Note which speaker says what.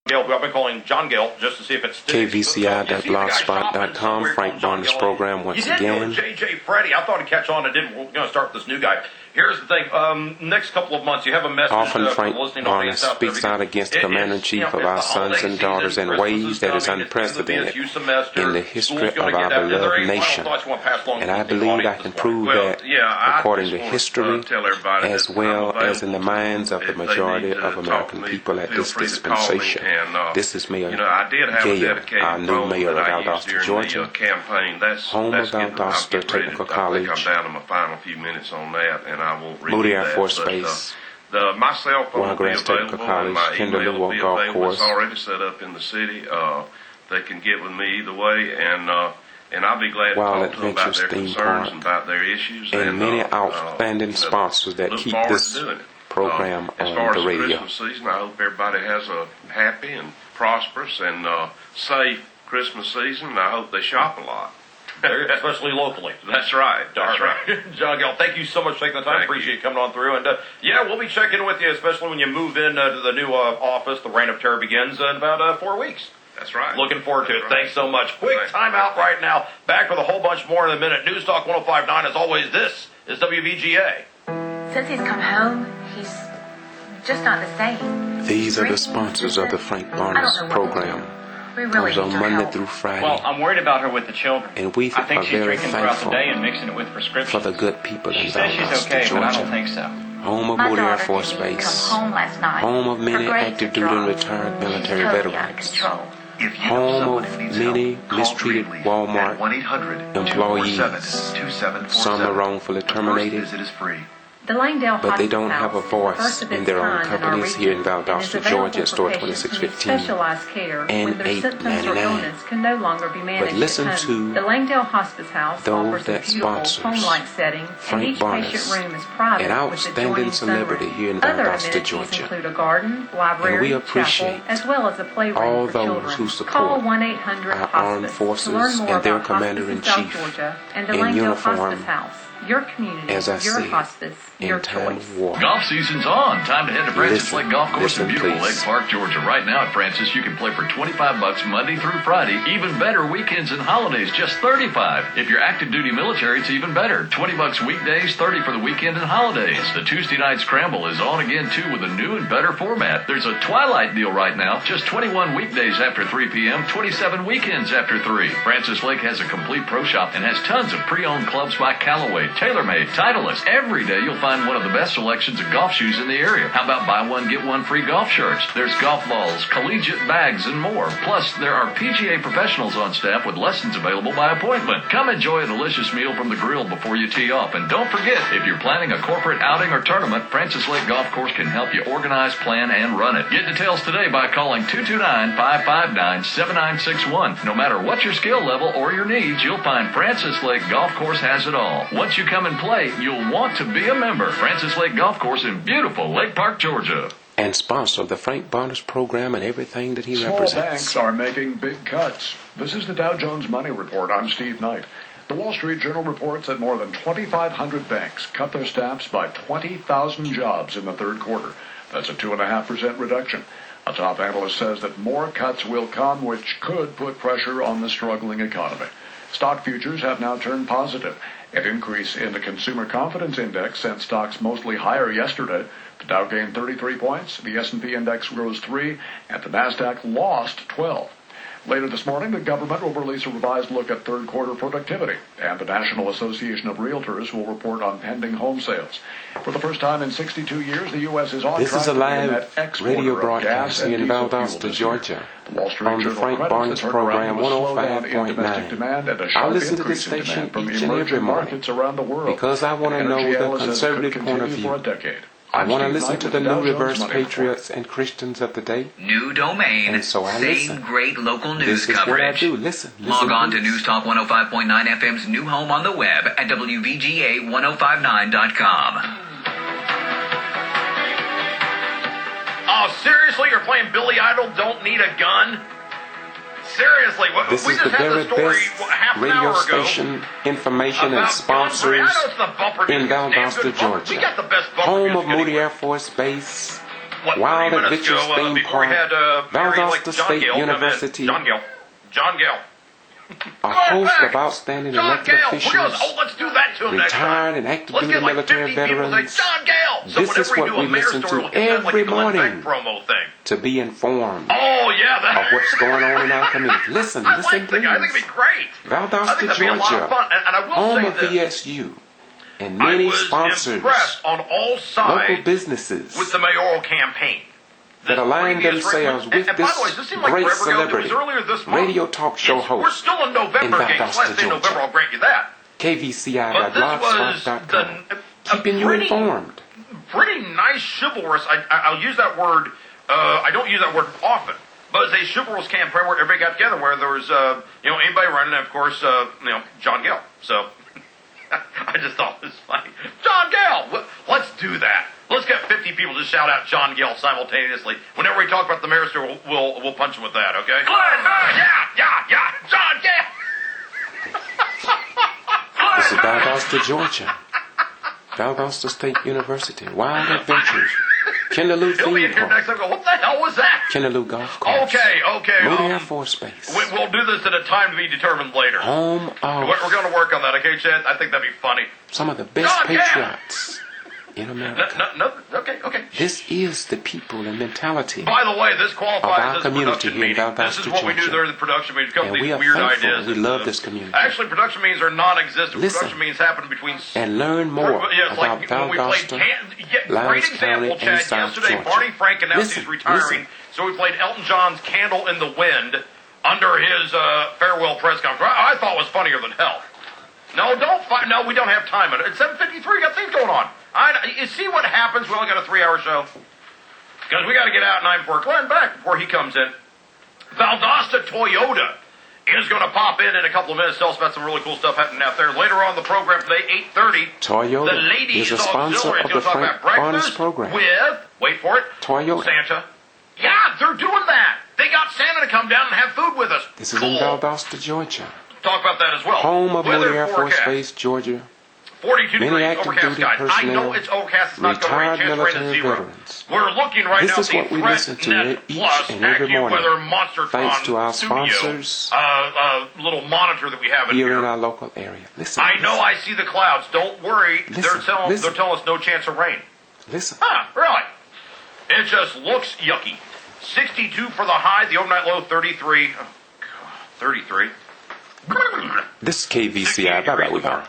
Speaker 1: Gale, I've been calling John Gale just to see if it's
Speaker 2: kvci.blogspot.com. Frank Barnes program once again.
Speaker 1: JJ Freddy. I thought I'd catch on. We're going to start with this new guy. Here's the thing. Next couple of months, you have a message.
Speaker 2: Often Frank Barnes speaks out against the Commander-in-Chief of our sons and daughters in ways that is unprecedented in the history of our beloved nation. And I believe I can prove that according to history as well as in the minds of the majority of American people at this dispensation. This is Mayor Gale, our new mayor of Valdosta, Georgia, home of Valdosta Technical College, Moody Air Force Base, Wiregrass Technical College, Kimberly Walk Golf Course.
Speaker 3: Already set up in the city. They can get with me either way, and I'll be glad to talk to them about their concerns and about their issues.
Speaker 2: And many outstanding sponsors that keep this program on the radio.
Speaker 3: Christmas season, I hope everybody has a happy and prosperous and safe Christmas season, and I hope they shop a lot.
Speaker 1: Especially locally.
Speaker 3: That's right. That's right.
Speaker 1: John Gale, thank you so much for taking the time. Appreciate you coming on through. And we'll be checking with you, especially when you move in to the new office. The Reign of Terror begins in about 4 weeks.
Speaker 3: That's right.
Speaker 1: Looking forward to it. Thanks so much. Quick time out right now. Back with a whole bunch more in a minute. News Talk 105.9. As always, this is WVGA.
Speaker 4: Since he's come home, he's just not the same.
Speaker 2: These are the sponsors of the Frank Barnes program. Comes on Monday through Friday.
Speaker 5: Well, I'm worried about her with the children.
Speaker 2: And we
Speaker 5: I think
Speaker 2: are
Speaker 5: she's
Speaker 2: very
Speaker 5: drinking throughout the
Speaker 2: thankful
Speaker 5: day and mixing it with prescriptions.
Speaker 2: for the good people in
Speaker 5: She says she's
Speaker 2: Valdosta,
Speaker 5: okay, but I don't
Speaker 2: Georgia,
Speaker 5: think so.
Speaker 2: home of
Speaker 4: My
Speaker 2: Moody Air
Speaker 4: daughter
Speaker 2: Force
Speaker 4: didn't even
Speaker 2: Base,
Speaker 4: come home last night.
Speaker 2: home of many
Speaker 4: Her grades
Speaker 2: active
Speaker 4: have
Speaker 2: duty and
Speaker 4: dropped.
Speaker 2: retired
Speaker 4: She's
Speaker 2: military
Speaker 4: totally out of
Speaker 2: veterans,
Speaker 4: control.
Speaker 6: If you know
Speaker 2: home
Speaker 6: someone
Speaker 2: of
Speaker 6: who needs
Speaker 2: many
Speaker 6: help, call
Speaker 2: mistreated
Speaker 6: Greeley
Speaker 2: Walmart
Speaker 6: at 1-800-247-2747.
Speaker 2: Some are wrongfully terminated.
Speaker 6: The first visit is free.
Speaker 4: The Langdale
Speaker 2: But they
Speaker 4: Hospice
Speaker 2: don't have a
Speaker 4: House,
Speaker 2: voice
Speaker 4: first of
Speaker 2: in
Speaker 4: its
Speaker 2: their own
Speaker 4: kind in our
Speaker 2: companies here in
Speaker 4: region,
Speaker 2: Valdosta,
Speaker 4: and is available
Speaker 2: Georgia,
Speaker 4: for
Speaker 2: store
Speaker 4: patients who need
Speaker 2: 2615
Speaker 4: specialized care
Speaker 2: and
Speaker 4: when their symptoms or
Speaker 2: $8.99.
Speaker 4: illness can no longer be managed
Speaker 2: listen
Speaker 4: at
Speaker 2: to
Speaker 4: home. The Langdale Hospice House
Speaker 2: those
Speaker 4: offers a
Speaker 2: that
Speaker 4: beautiful
Speaker 2: sponsors
Speaker 4: home-like setting, and
Speaker 2: Frank
Speaker 4: each
Speaker 2: Barnes,
Speaker 4: patient room is private
Speaker 2: an
Speaker 4: with
Speaker 2: outstanding
Speaker 4: adjoining
Speaker 2: celebrity
Speaker 4: sunroom.
Speaker 2: here in
Speaker 4: Other
Speaker 2: Valdosta,
Speaker 4: amenities
Speaker 2: Georgia.
Speaker 4: include a garden, library,
Speaker 2: And we appreciate
Speaker 4: chapel, as well as a playroom
Speaker 2: all
Speaker 4: for
Speaker 2: those
Speaker 4: children.
Speaker 2: who support
Speaker 4: Call 1-800-HOSPICE
Speaker 2: our armed forces
Speaker 4: to learn more
Speaker 2: and their
Speaker 4: about Hospice in
Speaker 2: Commander-in-Chief
Speaker 4: South Georgia and the
Speaker 2: in
Speaker 4: Langdale
Speaker 2: uniform,
Speaker 4: Hospice House. Your community,
Speaker 2: as I
Speaker 4: your
Speaker 2: said,
Speaker 4: hospice, your
Speaker 2: in time
Speaker 4: choice.
Speaker 2: of war.
Speaker 7: Golf season's on. Time to head to Francis
Speaker 2: Listen,
Speaker 7: Lake Golf Course in
Speaker 2: listen,
Speaker 7: beautiful
Speaker 2: please.
Speaker 7: Lake Park, Georgia. Right now at Francis, you can play for $25 Monday through Friday. Even better, weekends and holidays, just $35. If you're active duty military, it's even better. $20 weekdays, $30 for the weekend and holidays. The Tuesday night scramble is on again too with a new and better format. There's a twilight deal right now. Just 21 weekdays after 3 p.m., 27 weekends after 3. Francis Lake has a complete pro shop and has tons of pre-owned clubs by Callaway, TaylorMade, Titleist. Every day you'll find one of the best selections of golf shoes in the area. How about buy one, get one free golf shirts? There's golf balls, collegiate bags, and more. Plus, there are PGA professionals on staff with lessons available by appointment. Come enjoy a delicious meal from the grill before you tee off. And don't forget, if you're planning a corporate outing or tournament, Francis Lake Golf Course can help you organize, plan, and run it. Get details today by calling 229-559-7961. No matter what your skill level or your needs, you'll find Francis Lake Golf Course has it all. Once you come and play, you'll want to be a member. Francis Lake Golf Course in beautiful Lake Park, Georgia.
Speaker 2: And sponsor of the Frank Barnes program and everything that he
Speaker 8: Small
Speaker 2: represents.
Speaker 8: banks are making big cuts. This is the Dow Jones Money Report. I'm Steve Knight. The Wall Street Journal reports that more than 2,500 banks cut their staffs by 20,000 jobs in the third quarter. That's a 2.5% reduction. A top analyst says that more cuts will come, which could put pressure on the struggling economy. Stock futures have now turned positive. An increase in the Consumer Confidence Index sent stocks mostly higher yesterday. The Dow gained 33 points, the S&P index rose 3, and the Nasdaq lost 12. Later this morning, the government will release a revised look at third quarter productivity, and the National Association of Realtors will report on pending home sales. For the first time in 62 years, the U.S. is on
Speaker 2: This
Speaker 8: track
Speaker 2: is a
Speaker 8: to be a net
Speaker 2: live
Speaker 8: exporter
Speaker 2: radio
Speaker 8: of
Speaker 2: broadcast
Speaker 8: gas and
Speaker 2: here in
Speaker 8: diesel fuel
Speaker 2: Valdosta,
Speaker 8: this
Speaker 2: Georgia,
Speaker 8: year. The Wall Street
Speaker 2: on the
Speaker 8: Journal
Speaker 2: Frank
Speaker 8: credits
Speaker 2: Barnes
Speaker 8: the turnaround
Speaker 2: program,
Speaker 8: with a slowdown in domestic
Speaker 2: 105.9.
Speaker 8: demand and a
Speaker 2: I
Speaker 8: sharp
Speaker 2: listen to this
Speaker 8: increase in
Speaker 2: station
Speaker 8: demand from
Speaker 2: each and every
Speaker 8: emerging
Speaker 2: morning
Speaker 8: markets around the world.
Speaker 2: because I want to know
Speaker 8: Energy
Speaker 2: the
Speaker 8: analysts says it
Speaker 2: conservative
Speaker 8: could
Speaker 2: point of
Speaker 8: continue for a
Speaker 2: view.
Speaker 8: decade.
Speaker 2: I
Speaker 8: I'm
Speaker 2: want to
Speaker 8: Steve
Speaker 2: listen
Speaker 8: Knight
Speaker 2: to
Speaker 8: with
Speaker 2: the
Speaker 8: Dow
Speaker 2: new
Speaker 8: Jones
Speaker 2: reverse
Speaker 8: Money Report.
Speaker 2: patriots and Christians of the day.
Speaker 9: New domain,
Speaker 2: And so I
Speaker 9: same
Speaker 2: listen.
Speaker 9: great local news
Speaker 2: This is what I
Speaker 9: coverage.
Speaker 2: do. Listen.
Speaker 9: Log on to
Speaker 2: please.
Speaker 9: News Talk 105.9 FM's new home on the web at WVGA1059.com.
Speaker 1: Oh, seriously? You're playing Billy Idol, Don't Need a Gun? Seriously,
Speaker 2: This
Speaker 1: we
Speaker 2: is
Speaker 1: just
Speaker 2: the
Speaker 1: had
Speaker 2: very
Speaker 1: the story
Speaker 2: best
Speaker 1: half an
Speaker 2: radio
Speaker 1: hour ago
Speaker 2: station information and
Speaker 1: about
Speaker 2: sponsors
Speaker 1: guns. I know it's the bumper
Speaker 2: in
Speaker 1: music. Damn
Speaker 2: Valdosta,
Speaker 1: good bumper. We
Speaker 2: Georgia,
Speaker 1: got the best bumper
Speaker 2: home
Speaker 1: music
Speaker 2: of Moody
Speaker 1: anywhere.
Speaker 2: Air Force Base, Wild Adventures Theme
Speaker 1: before we
Speaker 2: Park,
Speaker 1: had
Speaker 2: Valdosta State University,
Speaker 1: John Gale.
Speaker 2: a host of outstanding elected officials,
Speaker 1: Let's do that to him next time.
Speaker 2: retired and active
Speaker 1: Let's
Speaker 2: duty
Speaker 1: get like
Speaker 2: military
Speaker 1: 50 people
Speaker 2: veterans.
Speaker 1: say, John Gale! So
Speaker 2: This is
Speaker 1: whenever
Speaker 2: what
Speaker 1: do
Speaker 2: we
Speaker 1: a mayor
Speaker 2: listen
Speaker 1: story,
Speaker 2: to
Speaker 1: we'll get that, like
Speaker 2: every
Speaker 1: the Glenn Beck
Speaker 2: morning
Speaker 1: promo thing.
Speaker 2: to be informed
Speaker 1: Oh, yeah.
Speaker 2: of what's going on in our community. Listen,
Speaker 1: I
Speaker 2: listen,
Speaker 1: think it'd be
Speaker 2: please.
Speaker 1: great. I
Speaker 2: Valdosta,
Speaker 1: think that'd be a lot of
Speaker 2: Georgia,
Speaker 1: fun. And I will
Speaker 2: home
Speaker 1: say
Speaker 2: of
Speaker 1: this.
Speaker 2: VSU, and
Speaker 1: I
Speaker 2: many
Speaker 1: was
Speaker 2: sponsors,
Speaker 1: impressed on all
Speaker 2: local
Speaker 1: sides
Speaker 2: businesses
Speaker 1: with the mayoral campaign.
Speaker 2: that align themselves with
Speaker 1: and by the way, does this seem like
Speaker 2: great
Speaker 1: forever ago? It
Speaker 2: celebrity,
Speaker 1: was earlier this month.
Speaker 2: radio talk show
Speaker 1: We're
Speaker 2: host
Speaker 1: still in November,
Speaker 2: in
Speaker 1: gang.
Speaker 2: Valdosta,
Speaker 1: Last day in November,
Speaker 2: Georgia.
Speaker 1: I'll grant you that. But this was
Speaker 2: KVCI.blogspot.com, keeping you informed.
Speaker 1: Pretty nice chivalrous. I'll use that word. I don't use that word often, but it's a chivalrous campaign where everybody got together, where there was anybody running, and of course John Gale. So I just thought it was funny. John Gale. Let's do that. Let's get 50 people to shout out John Gale simultaneously. Whenever we talk about the mayor's story, we'll punch him with that. Okay? Glenn Beck. Yeah. John Gale.
Speaker 2: This is Valdosta, Georgia. Valdosta State University. Wild Adventures. Kinderloo
Speaker 1: He'll be
Speaker 2: Theme
Speaker 1: in here next
Speaker 2: Park.
Speaker 1: time. What the hell was that?
Speaker 2: Kinderloo Golf Course.
Speaker 1: Okay.
Speaker 2: Moody Air Force Base.
Speaker 1: We'll do this at a time to be determined later.
Speaker 2: Home of
Speaker 1: We're going to work on that, okay, Chad? I think that'd be funny.
Speaker 2: some of the best
Speaker 1: John Gale.
Speaker 2: patriots in America.
Speaker 1: No, okay.
Speaker 2: This is the people and mentality.
Speaker 1: By the way, this
Speaker 2: Of
Speaker 1: qualifies
Speaker 2: our
Speaker 1: as a
Speaker 2: community
Speaker 1: production
Speaker 2: here in
Speaker 1: meeting. This is
Speaker 2: Valdosta,
Speaker 1: what we do
Speaker 2: Georgia.
Speaker 1: during the production meetings. Come
Speaker 2: And
Speaker 1: with
Speaker 2: we
Speaker 1: these
Speaker 2: are
Speaker 1: weird
Speaker 2: thankful.
Speaker 1: ideas.
Speaker 2: We love this community.
Speaker 1: Actually, production meetings are non-existent.
Speaker 2: Listen.
Speaker 1: Production meetings happen between...
Speaker 2: And learn more
Speaker 1: Yeah, it's
Speaker 2: about
Speaker 1: like when we played...
Speaker 2: Valdosta,
Speaker 1: Great
Speaker 2: Lowndes
Speaker 1: example,
Speaker 2: County,
Speaker 1: Chad.
Speaker 2: and South
Speaker 1: Yesterday,
Speaker 2: Georgia.
Speaker 1: Barney Frank announced
Speaker 2: Listen,
Speaker 1: he's retiring.
Speaker 2: listen.
Speaker 1: So we played Elton John's Candle in the Wind under his farewell press conference. I thought it was funnier than hell. No, we don't have time. It's 7:53. We got things going on. You see what happens? We only got a 3-hour show. Because we got to get out 9 for Glenn Beck before he comes in. Valdosta Toyota is going to pop in a couple of minutes. Tell us about some really cool stuff happening out there. Later on in the program today, 8:30.
Speaker 2: Toyota
Speaker 1: the Ladies
Speaker 2: is a sponsor
Speaker 1: Auxiliary
Speaker 2: of
Speaker 1: is
Speaker 2: the
Speaker 1: going to talk
Speaker 2: Frank
Speaker 1: about breakfast
Speaker 2: Barnes program.
Speaker 1: with, wait for it,
Speaker 2: Toyota.
Speaker 1: Santa. Yeah, they're doing that. They got Santa to come down and have food with us.
Speaker 2: This is in Valdosta, Georgia.
Speaker 1: Talk about that as well.
Speaker 2: Home of
Speaker 1: Weather
Speaker 2: Moody Air Force
Speaker 1: forecast.
Speaker 2: Base, Georgia.
Speaker 1: 42
Speaker 2: Many
Speaker 1: degrees,
Speaker 2: active
Speaker 1: overcast
Speaker 2: duty
Speaker 1: skies. I
Speaker 2: personnel,
Speaker 1: know it's overcast. It's not going to rain.
Speaker 2: retired
Speaker 1: Chance of rain is
Speaker 2: military
Speaker 1: 0.
Speaker 2: veterans.
Speaker 1: We're looking right
Speaker 2: This
Speaker 1: now
Speaker 2: is
Speaker 1: at the
Speaker 2: what we listen to
Speaker 1: ThreatNet
Speaker 2: each
Speaker 1: Plus
Speaker 2: and every morning.
Speaker 1: AccuWeather Monster
Speaker 2: Thanks to our
Speaker 1: Studio,
Speaker 2: sponsors
Speaker 1: little monitor that we have in
Speaker 2: here
Speaker 1: here.
Speaker 2: in our local area. Listen.
Speaker 1: I know I see the clouds. Don't worry.
Speaker 2: Listen,
Speaker 1: they're telling
Speaker 2: listen.
Speaker 1: us no chance of rain.
Speaker 2: Listen.
Speaker 1: Huh, really? It just looks yucky. 62 for the high, the overnight low 33. Oh, God, 33.
Speaker 2: This is KVCI. Bye-bye. We're gone.